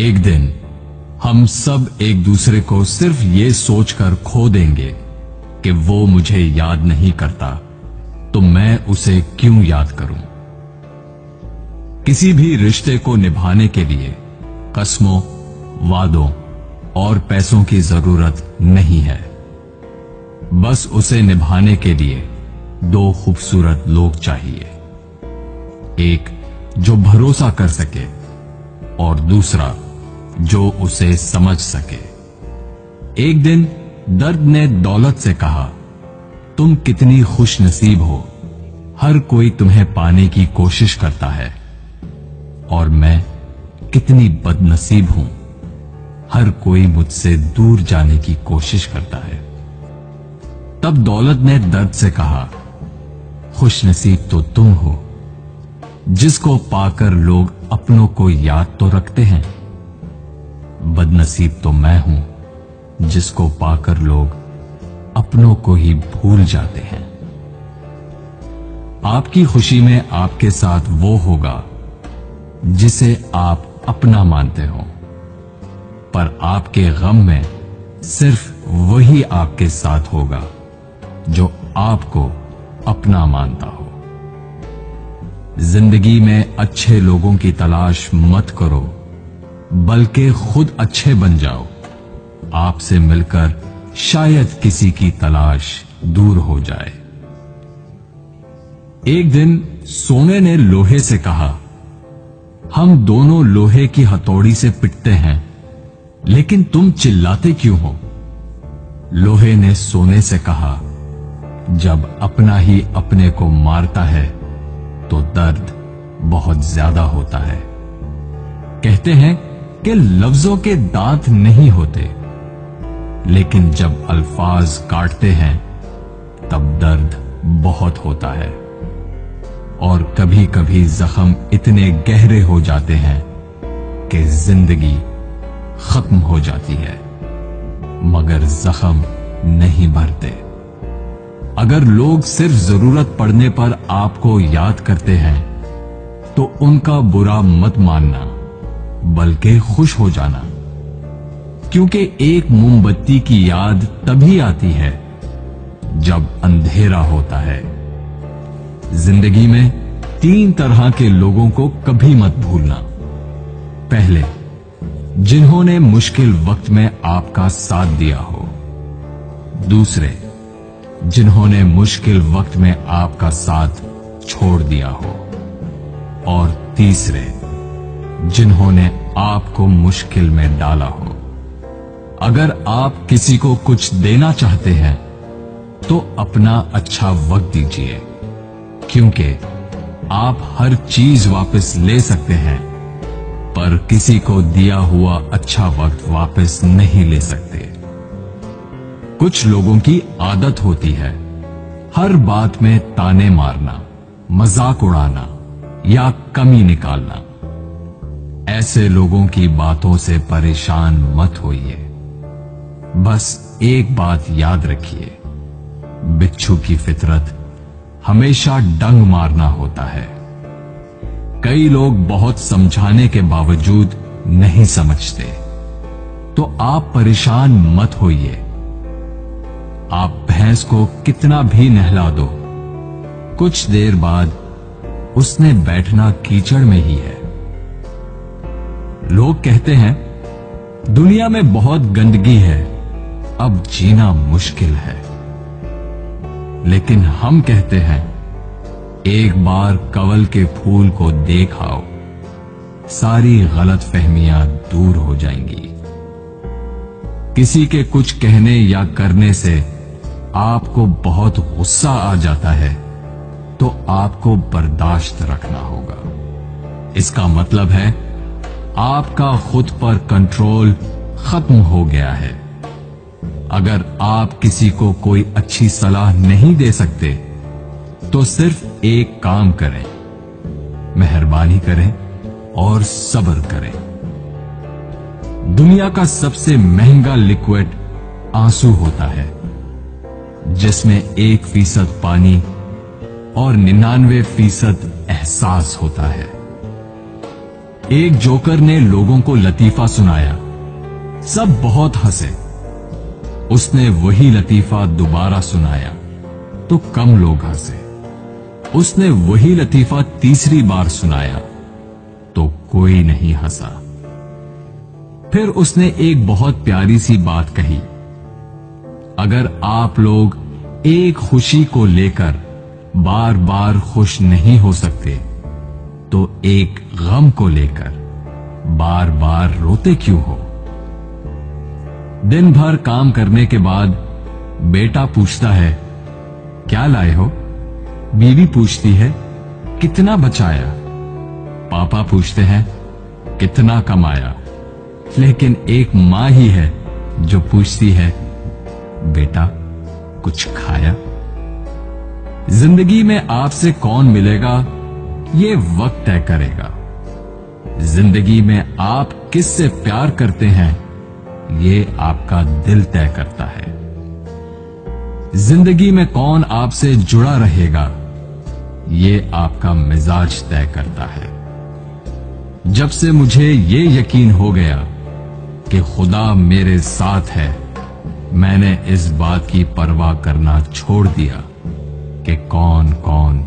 एक दिन हम सब एक दूसरे को सिर्फ ये सोचकर खो देंगे कि वो मुझे याद नहीं करता, तो मैं उसे क्यों याद करूं। किसी भी रिश्ते को निभाने के लिए कस्मों, वादों और पैसों की जरूरत नहीं है। बस उसे निभाने के लिए दो खूबसूरत लोग चाहिए, एक जो भरोसा कर सके और दूसरा जो उसे समझ सके। एक दिन दर्द ने दौलत से कहा, तुम कितनी खुश नसीब हो, हर कोई तुम्हें पाने की कोशिश करता है, और मैं कितनी बदनसीब हूं, हर कोई मुझसे दूर जाने की कोशिश करता है। तब दौलत ने दर्द से कहा, खुश नसीब तो तुम हो, जिसको पाकर लोग अपनों को याद तो रखते हैं, बदनसीब तो मैं हूं जिसको पाकर लोग अपनों को ही भूल जाते हैं। आपकी खुशी में आपके साथ वो होगा जिसे आप अपना मानते हो, पर आपके गम में सिर्फ वही आपके साथ होगा जो आपको अपना मानता हो। जिंदगी में अच्छे लोगों की तलाश मत करो, बल्कि खुद अच्छे बन जाओ। आपसे मिलकर शायद किसी की तलाश दूर हो जाए। एक दिन सोने ने लोहे से कहा, हम दोनों लोहे की हथौड़ी से पिटते हैं, लेकिन तुम चिल्लाते क्यों हो? लोहे ने सोने से कहा, जब अपना ही अपने को मारता है तो दर्द बहुत ज्यादा होता है। कहते हैं कि लफ्जों के दांत नहीं होते, लेकिन जब अल्फाज काटते हैं तब दर्द बहुत होता है, और कभी कभी जख्म इतने गहरे हो जाते हैं कि जिंदगी खत्म हो जाती है, मगर जख्म नहीं भरते। अगर लोग सिर्फ जरूरत पड़ने पर आपको याद करते हैं तो उनका बुरा मत मानना, बल्कि खुश हो जाना, क्योंकि एक मोमबत्ती की याद तभी आती है जब अंधेरा होता है। जिंदगी में 3 तरह के लोगों को कभी मत भूलना। पहले, जिन्होंने मुश्किल वक्त में आपका साथ दिया हो। दूसरे, जिन्होंने मुश्किल वक्त में आपका साथ छोड़ दिया हो। और तीसरे, जिन्होंने आपको मुश्किल में डाला हो। अगर आप किसी को कुछ देना चाहते हैं तो अपना अच्छा वक्त दीजिए, क्योंकि आप हर चीज वापस ले सकते हैं, पर किसी को दिया हुआ अच्छा वक्त वापस नहीं ले सकते। कुछ लोगों की आदत होती है हर बात में ताने मारना, मजाक उड़ाना या कमी निकालना। ऐसे लोगों की बातों से परेशान मत होइए। बस एक बात याद रखिए, बिच्छू की फितरत हमेशा डंग मारना होता है। कई लोग बहुत समझाने के बावजूद नहीं समझते, तो आप परेशान मत होइए। आप भैंस को कितना भी नहला दो, कुछ देर बाद उसने बैठना कीचड़ में ही है। लोग कहते हैं दुनिया में बहुत गंदगी है, अब जीना मुश्किल है। लेकिन हम कहते हैं एक बार कंवल के फूल को देख आओ, सारी गलतफहमियां दूर हो जाएंगी। किसी के कुछ कहने या करने से आपको बहुत गुस्सा आ जाता है तो आपको बर्दाश्त रखना होगा। इसका मतलब है आपका खुद पर कंट्रोल खत्म हो गया है। अगर आप किसी को कोई अच्छी सलाह नहीं दे सकते तो सिर्फ एक काम करें, मेहरबानी करें और सब्र करें। दुनिया का सबसे महंगा लिक्विड आंसू होता है, जिसमें 1% पानी और 99% एहसास होता है। एक जोकर ने लोगों को लतीफा सुनाया। सब बहुत हंसे। उसने वही लतीफा दोबारा सुनाया तो कम लोग हंसे। उसने वही लतीफा तीसरी बार सुनाया तो कोई नहीं हंसा। फिर उसने एक बहुत प्यारी सी बात कही, अगर आप लोग एक खुशी को लेकर बार बार खुश नहीं हो सकते तो एक गम को लेकर बार बार रोते क्यों हो? दिन भर काम करने के बाद बेटा पूछता है, क्या लाए हो? बीवी पूछती है, कितना बचाया? पापा पूछते हैं, कितना कमाया? लेकिन एक मां ही है जो पूछती है, बेटा कुछ खाया? जिंदगी में आपसे कौन मिलेगा ये वक्त तय करेगा। जिंदगी में आप किससे प्यार करते हैं ये आपका दिल तय करता है। जिंदगी में कौन आपसे जुड़ा रहेगा ये आपका मिजाज तय करता है। जब से मुझे ये यकीन हो गया कि खुदा मेरे साथ है, मैंने इस बात की परवाह करना छोड़ दिया कि कौन कौन